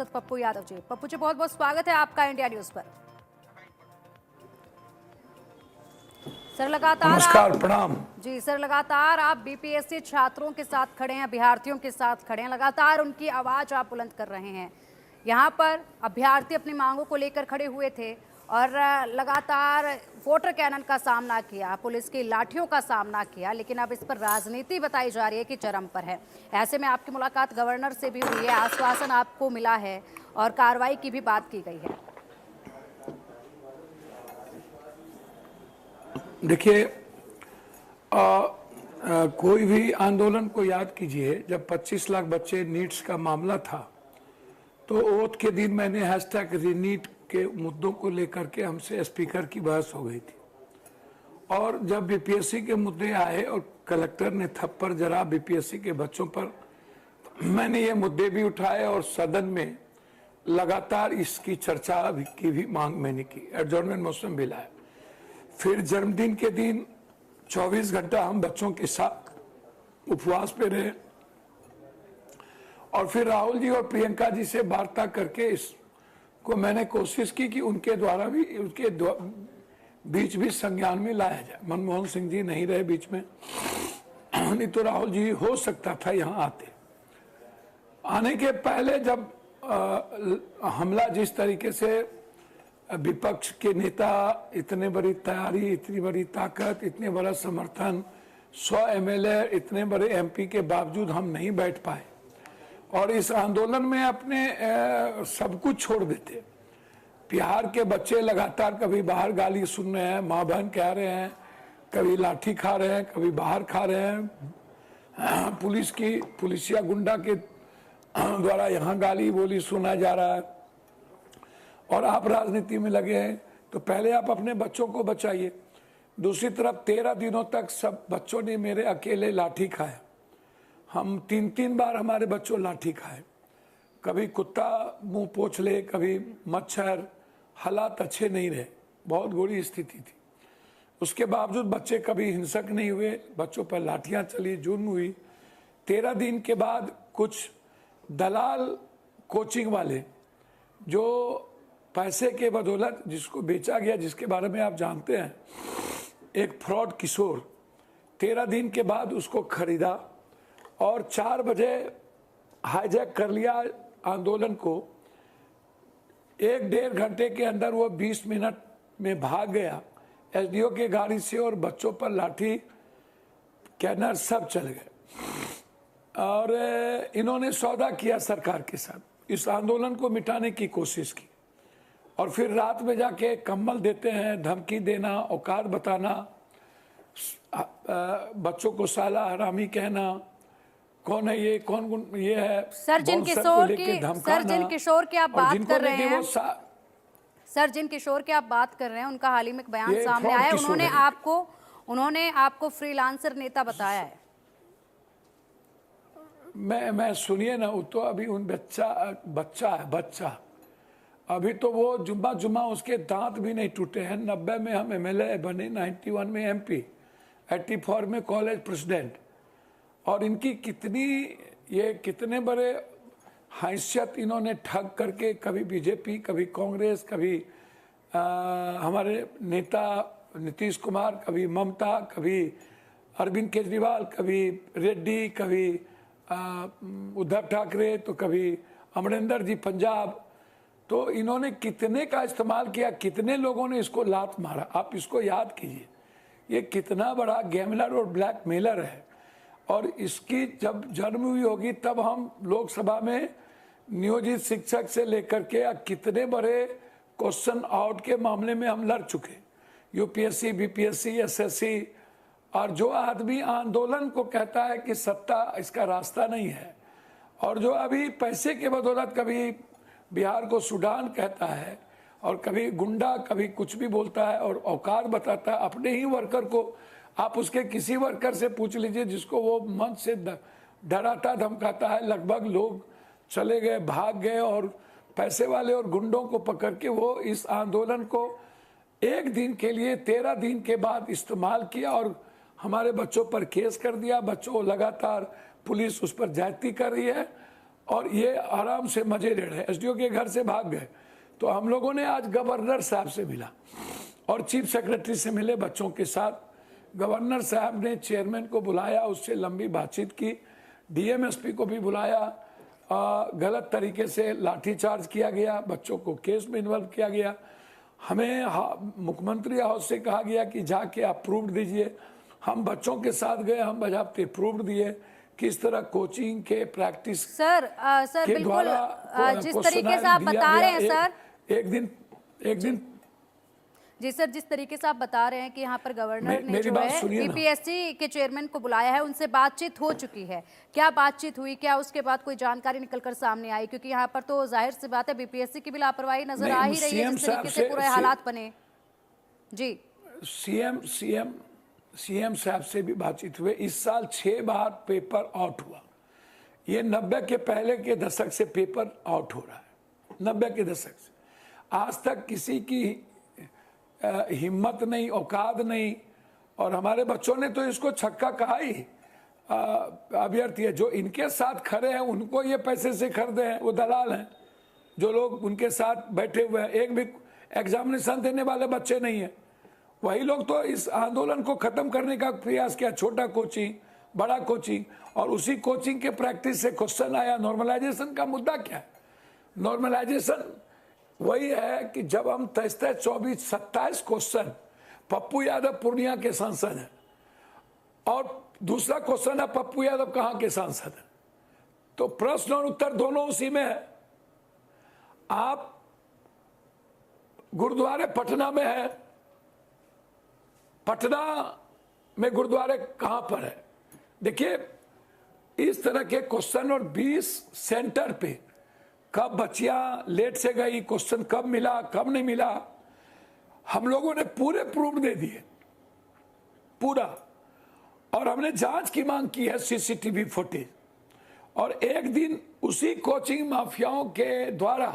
पप्पू यादव जी। पप्पू जी, बहुत बहुत स्वागत है आपका इंडिया न्यूज पर। सर लगातार नमस्कार, प्रणाम जी सर, लगातार आप बीपीएससी छात्रों के साथ खड़े हैं, अभ्यर्थियों के साथ खड़े हैं, लगातार उनकी आवाज आप बुलंद कर रहे हैं। यहाँ पर अभ्यर्थी अपनी मांगों को लेकर खड़े हुए थे और लगातार वोटर कैनन का सामना किया, पुलिस की लाठियों का सामना किया, लेकिन अब इस पर राजनीति बताई जा रही है कि चरम पर है। ऐसे में आपकी मुलाकात गवर्नर से भी हुई है, आश्वासन आपको मिला है और कार्रवाई की भी बात की गई है। देखिए, कोई भी आंदोलन को याद कीजिए। जब 25 लाख बच्चे नीट्स का मामला था तो ओथ के दिन मैंने हैशटैग रीनीट के मुद्दों को लेकर के हमसे स्पीकर की बहस हो गई थी। और जब बीपीएससी के मुद्दे आए और कलेक्टर ने थप्पड़ जरा बीपीएससी के बच्चों पर, तो मैंने ये मुद्दे भी उठाए और सदन में लगातार इसकी चर्चा की भी मांग मैंने की। एडजॉर्नमेंट मोशन भी लाया। फिर जन्मदिन के दिन 24 घंटा हम बच्चों के साथ उपवास पे रहे और फिर राहुल जी और प्रियंका जी से वार्ता करके इसको मैंने कोशिश की कि उनके द्वारा भी उनके बीच भी संज्ञान में लाया जाए। मनमोहन सिंह जी नहीं रहे बीच में, नहीं तो राहुल जी हो सकता था यहाँ आते। आने के पहले जब हमला जिस तरीके से विपक्ष के नेता, इतने बड़ी तैयारी, इतनी बड़ी ताकत, इतने बड़ा समर्थन, 100 एमएलए, इतने बड़े एमपी के बावजूद हम नहीं बैठ पाए और इस आंदोलन में अपने सब कुछ छोड़ देते। बिहार के बच्चे लगातार कभी बाहर गाली सुन रहे हैं, माँ बहन कह रहे हैं, कभी लाठी खा रहे हैं, कभी बाहर खा रहे हैं, पुलिसिया गुंडा के द्वारा यहाँ गाली बोली सुना जा रहा है और आप राजनीति में लगे हैं। तो पहले आप अपने बच्चों को बचाइए। दूसरी तरफ 13 दिनों तक सब बच्चों ने मेरे अकेले लाठी खाया। हम 3-3 बार हमारे बच्चों लाठी खाए। कभी कुत्ता मुंह पोंछ ले, कभी मच्छर। हालात अच्छे नहीं रहे, बहुत बुरी स्थिति थी। उसके बावजूद बच्चे कभी हिंसक नहीं हुए, बच्चों पर लाठियां चली, जुर्म हुई। 13 दिन के बाद कुछ दलाल कोचिंग वाले जो पैसे के बदौलत जिसको बेचा गया, जिसके बारे में आप जानते हैं, एक फ्रॉड किशोर, 13 दिन के बाद उसको खरीदा और 4 बजे हाईजैक कर लिया आंदोलन को। 1-1.5 घंटे के अंदर वो 20 मिनट में भाग गया एसडीओ के गाड़ी से और बच्चों पर लाठी, कैनर सब चल गए। और इन्होंने सौदा किया सरकार के साथ, इस आंदोलन को मिटाने की कोशिश की और फिर रात में जाके कम्बल देते हैं, धमकी देना, औकात बताना, बच्चों को साला हरामी कहना, कौन है ये, कौन ये है। सर जिन किशोर की आप बात कर रहे हैं, सर जिन किशोर की आप बात कर रहे हैं, उनका हाल ही में एक बयान सामने आया है। उन्होंने आपको फ्रीलांसर नेता बताया है। मैं सुनिए ना, वो तो अभी उन बच्चा है। अभी तो वो जुम्मा उसके दांत भी नहीं टूटे हैं। 90 में हम एमएलए बने, 91 में एमपी, 84 में कॉलेज प्रेसिडेंट। और इनकी कितने बड़े हैसियत इन्होंने ठग करके, कभी बीजेपी, कभी कांग्रेस, कभी हमारे नेता नीतीश कुमार, कभी ममता, कभी अरविंद केजरीवाल, कभी रेड्डी, कभी उद्धव ठाकरे, तो कभी अमरिंदर जी पंजाब। तो इन्होंने कितने का इस्तेमाल किया, कितने लोगों ने इसको लात मारा। आप इसको याद कीजिए, ये कितना बड़ा गैमलर और ब्लैकमेलर है। और इसकी जब जन्म हुई होगी तब हम लोकसभा में नियोजित शिक्षक से लेकर के कितने बड़े क्वेश्चन आउट के मामले में हम लड़ चुके, यूपीएससी, बीपीएससी, एसएससी। और जो आदमी आंदोलन को कहता है कि सत्ता इसका रास्ता नहीं है, और जो अभी पैसे के बदौलत कभी बिहार को सूडान कहता है और कभी गुंडा, कभी कुछ भी बोलता है और औकात बताता है अपने ही वर्कर को। आप उसके किसी वर्कर से पूछ लीजिए जिसको वो मन से डराता धमकाता है। लगभग लोग चले गए, भाग गए और पैसे वाले और गुंडों को पकड़ के वो इस आंदोलन को 1 दिन के लिए 13 दिन के बाद इस्तेमाल किया और हमारे बच्चों पर केस कर दिया। बच्चों लगातार पुलिस उस पर ज्यादती कर रही है और ये आराम से मजे ले रहे हैं। एसडीओ के घर से भाग गए। तो हम लोगों ने आज गवर्नर साहब से मिला और चीफ सेक्रेटरी से मिले बच्चों के साथ। गवर्नर साहब ने चेयरमैन को बुलाया, उससे लंबी बातचीत की। डीएमएसपी को भी बुलाया। गलत तरीके से लाठीचार्ज किया गया, बच्चों को केस में इन्वॉल्व किया गया। हमें मुख्यमंत्री हाउस से कहा गया कि जाके आप प्रूफ दीजिए। हम बच्चों के साथ गए, हम बजाबते प्रूफ दिए किस तरह कोचिंग के प्रैक्टिस सर के बिल्कुल द्वारा जिस तरीके से आप बता रहे हैं सर, एक दिन जी सर, जिस तरीके से आप बता रहे हैं कि यहाँ पर गवर्नर ने मेरी जो बात है सुनिए ना। बीपीएससी के चेयरमैन को बुलाया है, उनसे बातचीत हो चुकी है। क्या बातचीत हुई, क्या उसके बाद कोई जानकारी निकलकर सामने आई? क्योंकि यहाँ पर तो जाहिर सी बात है बीपीएससी की भी लापरवाही नजर आ ही रही है जिस तरीके से पूरे हालात बने। जी सीएम साहब से भी बातचीत हुई। इस साल 6 बार पेपर आउट हुआ। ये 90 के पहले के दशक से पेपर आउट हो रहा है, 90 के दशक से आज तक किसी की हिम्मत नहीं, औकात नहीं। और हमारे बच्चों ने तो इसको छक्का कहा ही। अभ्यर्थी है जो इनके साथ खड़े हैं, उनको ये पैसे से खरीदे हैं, वो दलाल हैं। जो लोग उनके साथ बैठे हुए हैं, एक भी एग्जामिनेशन देने वाले बच्चे नहीं है। वही लोग तो इस आंदोलन को खत्म करने का प्रयास किया। छोटा कोचिंग, बड़ा कोचिंग, और उसी कोचिंग के प्रैक्टिस से क्वेश्चन आया। नॉर्मलाइजेशन का मुद्दा क्या है? नॉर्मलाइजेशन वही है कि जब हम 23, 24, 27 क्वेश्चन, पप्पू यादव पूर्णिया के सांसद हैं और दूसरा क्वेश्चन है पप्पू यादव कहां के सांसद हैं। तो प्रश्न और उत्तर दोनों उसी में है। आप गुरुद्वारे पटना में है, पटना में गुरुद्वारे कहां पर है? देखिए इस तरह के क्वेश्चन और 20 सेंटर पे कब बच्चियां लेट से गई, क्वेश्चन कब मिला, कब नहीं मिला, हम लोगों ने पूरे प्रूफ दे दिए, पूरा। और हमने जांच की मांग की है, सीसीटीवी फुटेज। और एक दिन उसी कोचिंग माफियाओं के द्वारा